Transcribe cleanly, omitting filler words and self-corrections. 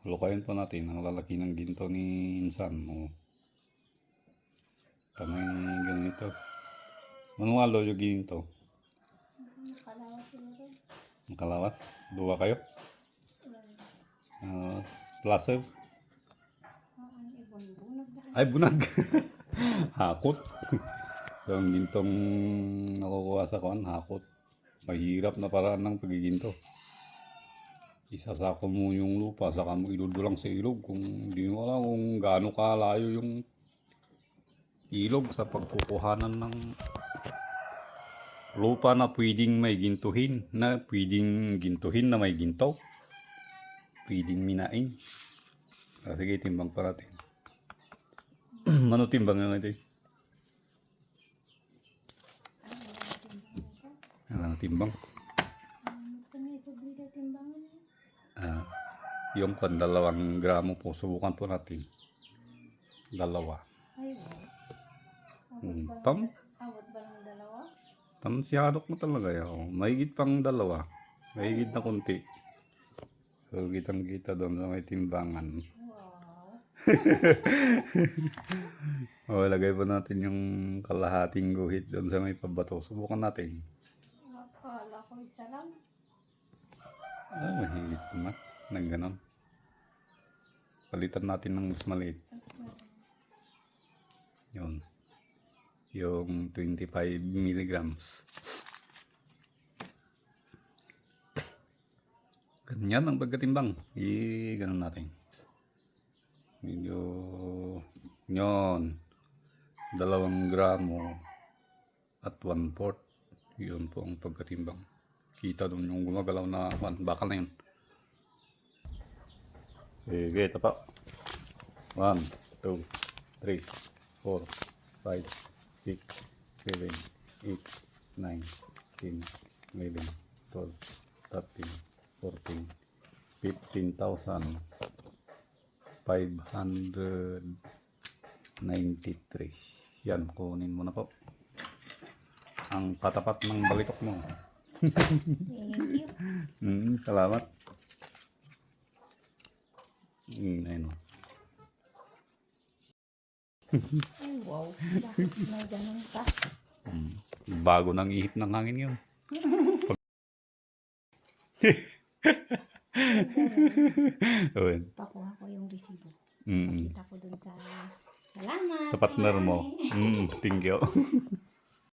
Lukayin po natin ang lalaki ng ginto ni Insan. O, tamay ganito. Manualo yung ginto. Nakalawas sila rin. Nakalawas? Dua kayo? Placer? Ay, bunag. Hakot. So, ang gintong nakukuha sa kuwan, hakot. Mahirap na paraan ng pagiginto. Isasako mo yung lupa, saka mo iludulang sa ilog. Kung hindi mo alam kung gaano kalayo yung ilog sa pagkukuhanan ng lupa na pwedeng may gintuhin, na pwedeng gintuhin na may ginto. Pwedeng minain. Sige, timbang pa natin. Mano timbang nga ito? Ano timbang? Yung 2 gramo po, subukan po natin. 2. Ay, wow. Tam? Awat ba ng 2? Tamsiyadok mo talaga yun. Mahigit pang 2. Mahigit na kunti. So, kitang-kita doon sa may timbangan. Wow. O, lagay po natin yung kalahating guhit doon sa may pabato. Subukan natin. Akala ko isa lang. Mahigit na. Nang ganon. Palitan natin ng mas maliit. Yun. Yung 25 milligrams. Ganyan ang pagkatimbang. Ganon natin. Medyo yun. 2 gramo at 1/4. Yun po ang pagkatimbang. Kita doon yung gumagalaw na bakal na yun. Sige, ito pa. 1, 2, 3, 4, 5, 6, 7, 8, 9, 10, 11, 12, 13, 14, 15,593. Yan, kunin mo na po. Ang patapat ng balitok mo. Thank you. Salamat. Ayun. Ay, wow. Bakit may ganun ka? Bago nang ihip ng hangin yun. Pakuha ko yung resibo. Mm. Pakita ko dun sa... Salamat. Sa partner mo. Thank you.